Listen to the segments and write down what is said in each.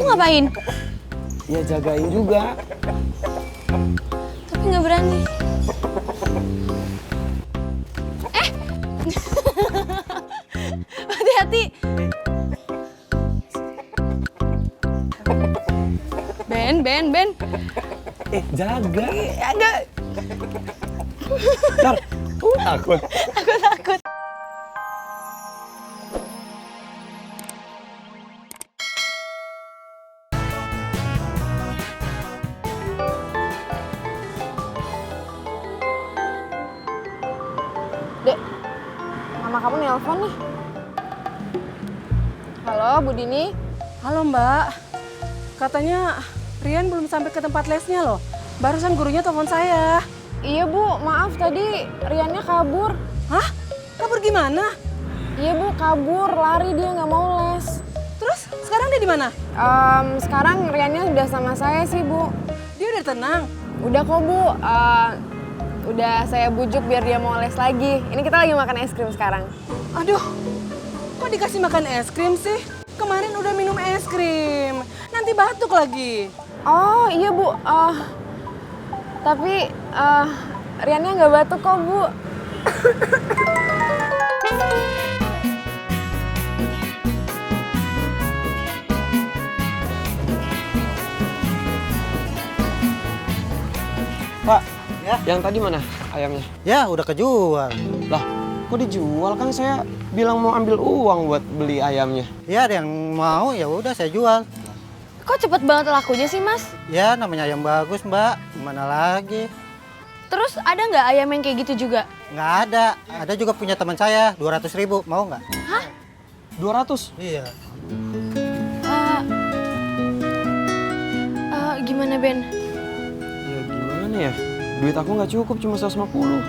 ngapain? Ya jagain juga. Tapi nggak berani. Hati-hati. Ben. Jaga. Agak. Ntar, takut. Aku takut. Dek, mama kamu nelpon nih. Halo, Bu Dini. Halo Mbak, katanya Rian belum sampai ke tempat lesnya loh. Barusan gurunya telepon saya. Iya Bu, maaf tadi Riannya kabur. Hah? Kabur gimana? Iya Bu, kabur, lari dia nggak mau les. Terus sekarang dia di mana? Sekarang Riannya udah sama saya sih Bu. Dia udah tenang. Udah kok Bu, udah saya bujuk biar dia mau les lagi. Ini kita lagi makan es krim sekarang. Aduh, kok dikasih makan es krim sih? Kemarin udah minum es krim, nanti batuk lagi. Oh iya Bu, tapi Riannya nggak batuk kok Bu. Pak, Ya. yang tadi mana ayamnya? Ya, udah kejual. Lah, kok dijual? Kan saya bilang mau ambil uang buat beli ayamnya. Ya, ada yang mau, ya udah saya jual. Kok cepet banget lakunya sih, Mas? Ya, namanya ayam bagus, Mbak. Gimana lagi? Terus ada nggak ayam yang kayak gitu juga? Nggak ada. Ada juga punya teman saya, 200.000. Mau nggak? 200? Iya. Gimana, Ben? Ya gimana ya? Duit aku nggak cukup, cuma 150.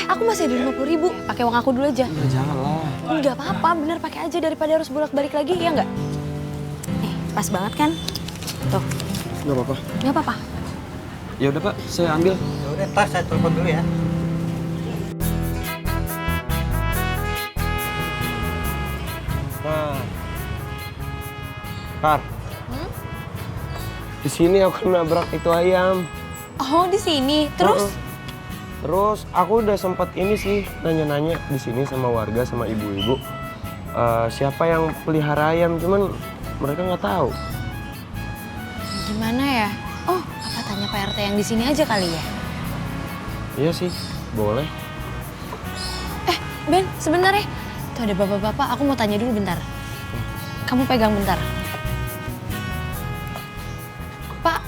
Aku masih ada 50.000. Pakai uang aku dulu aja. Ya janganlah. Nggak apa-apa, bener pakai aja daripada harus bolak-balik lagi, ya nggak? Nih, pas banget kan? Tuh, Nggak apa-apa. nggak apa-apa. Ya udah Pak, saya ambil. Ya udah, ntar saya telepon dulu ya. Nah. Par. Di sini aku nabrak itu ayam. Oh, di sini. Terus? Terus aku udah sempat ini sih nanya-nanya di sini sama warga sama ibu-ibu siapa yang pelihara ayam, cuman mereka nggak tahu. Gimana ya? Oh, apa tanya Pak RT yang di sini aja kali ya? Iya sih, boleh. Ben, sebentar ya. Tuh ada bapak-bapak, aku mau tanya dulu bentar. Kamu pegang bentar. Pak,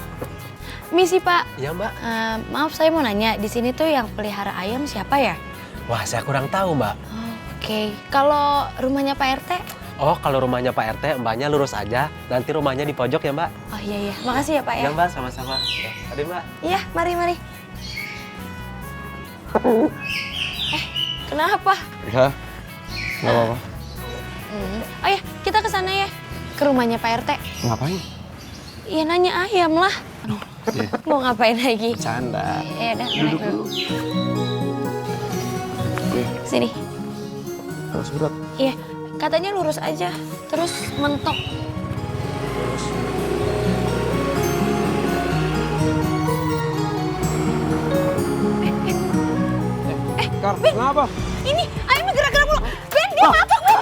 misi Pak. Iya Mbak. Maaf saya mau nanya, di sini tuh yang pelihara ayam siapa ya? Wah saya kurang tahu Mbak. Oke, kalau rumahnya Pak RT? Oh kalau rumahnya Pak RT Mbaknya lurus aja. Nanti rumahnya di pojok ya Mbak. Oh iya, makasih ya Pak ya. Iya Mbak sama-sama. Ya, ada Mbak. Iya, mari. Kenapa? Ya, nggak apa-apa. Oh ya, kita ke sana ya. Ke rumahnya Pak RT. Ngapain? Iya nanya ayam lah. Iya. Mau ngapain lagi? Bercanda. Ya udah, Duduk naik dulu. Oke, Sini. harus berat. Iya, katanya lurus aja. Terus mentok. Kar, kenapa? Ini ayamnya gerak-gerak mulu. Ben, dia matok, Ben.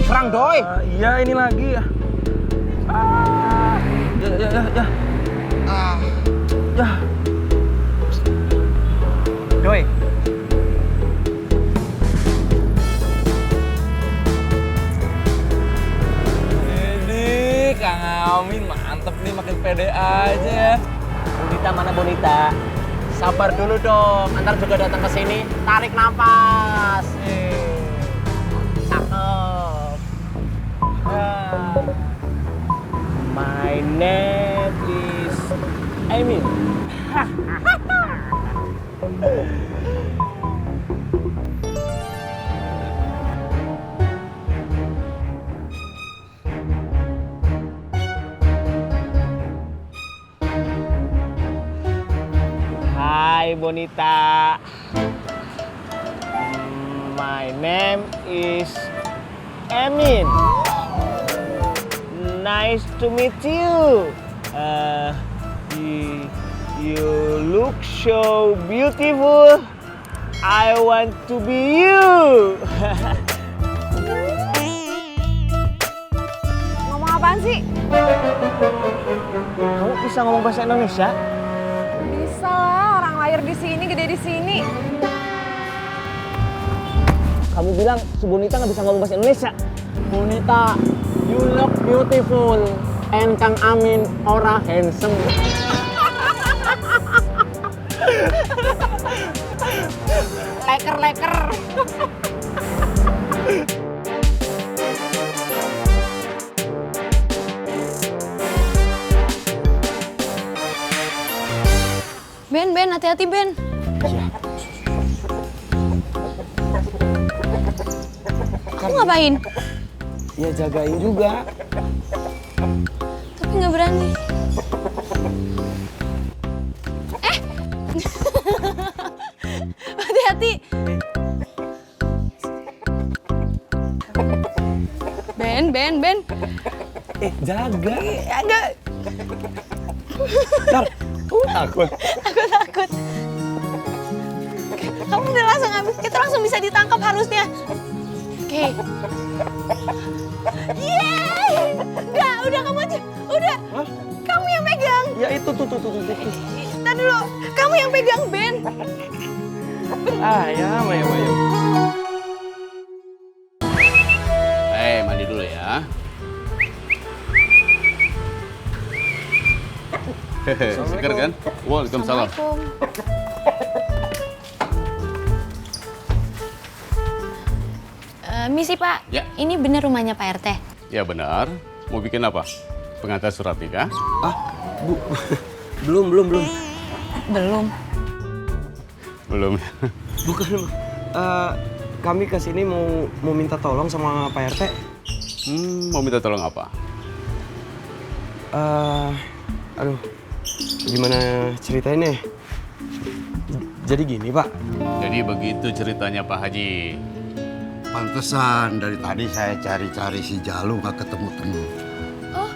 Serang doi. Iya ini lagi ya. Ya. Ya. Doi. Ini Kang Amin mantep nih, makin pede aja ya. Bonita mana Bonita? Sabar dulu dong, ntar juga datang ke sini. Tarik nafas. Cakep. My name is Amin. Bonita. My name is Emin. Nice to meet you. You look so beautiful. I want to be you. Ngomong apaan sih? Kamu bisa ngomong bahasa Indonesia? Bisa lah, orang lahir di sini, gede di sini. Kamu bilang si Bonita nggak bisa ngomong bahasa Indonesia. Bonita, you look beautiful. And Kang Amin, ora handsome. Leker. Ben, hati-hati Ben. Kamu ngapain? Ya jagain juga. Tapi nggak berani. Hati-hati. Ben. Jaga. Agak. Ntar, takut. Takut. Kamu udah langsung ambil, itu langsung bisa ditangkap harusnya. Oke. Yeay! Udah kamu aja. Udah. Hah? Kamu yang pegang. Ya itu tuh. Ntar dulu, kamu yang pegang Ben. Ayam. Mandi dulu ya. Seger kan? Waalaikumsalam. Misi Pak, Ya. ini bener rumahnya Pak RT? Ya benar. Mau bikin apa? Pengantar surat nikah? Bu, belum. Belum. Belum. Bukan. Kami kesini mau minta tolong sama Pak RT. Mau minta tolong apa? Aduh, gimana ceritainnya? Jadi gini Pak. Jadi begitu ceritanya Pak Haji. Pantesan dari tadi saya cari-cari si Jalu nggak ketemu-temu. Oh,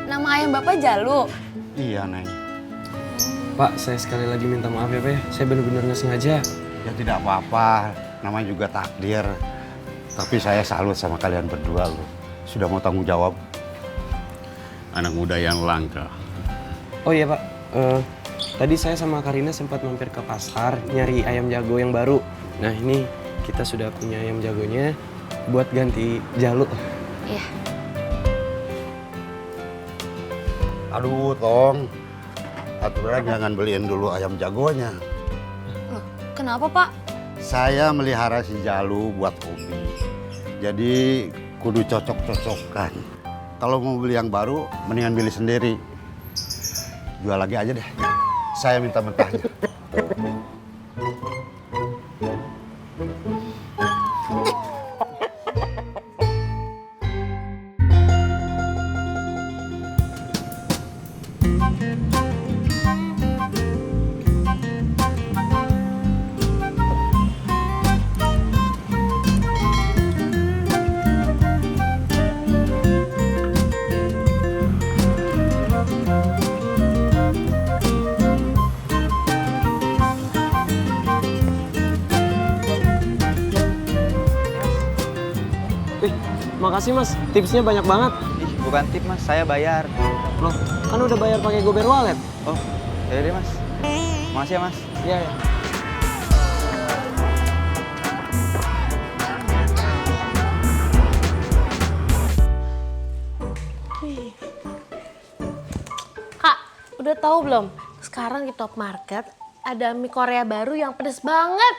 nama ayam Bapak Jalu? Iya, Neng. Pak, saya sekali lagi minta maaf ya Pak ya. Saya benar-benar nggak sengaja. Ya tidak apa-apa, namanya juga takdir. Tapi saya salut sama kalian berdua loh. Sudah mau tanggung jawab. Anak muda yang langka. Oh iya Pak, tadi saya sama Karina sempat mampir ke pasar nyari ayam jago yang baru. Nah ini kita sudah punya ayam jagonya buat ganti Jalu. Iya. Aduh, Tong. Aturan jangan beliin dulu ayam jagonya. Loh, kenapa Pak? Saya melihara si Jalu buat hobi. Jadi kudu cocok-cocokkan. Kalau mau beli yang baru, mendingan beli sendiri. Jual lagi aja deh. Saya minta mentahnya. Makasih Mas, tipsnya banyak banget. Ih, bukan tip Mas, saya bayar. Loh, kan udah bayar pakai Gober Wallet. Oh, ya deh Mas. Makasih ya Mas. Iya. Kak, udah tahu belum? Sekarang di Top Market ada mie Korea baru yang pedes banget.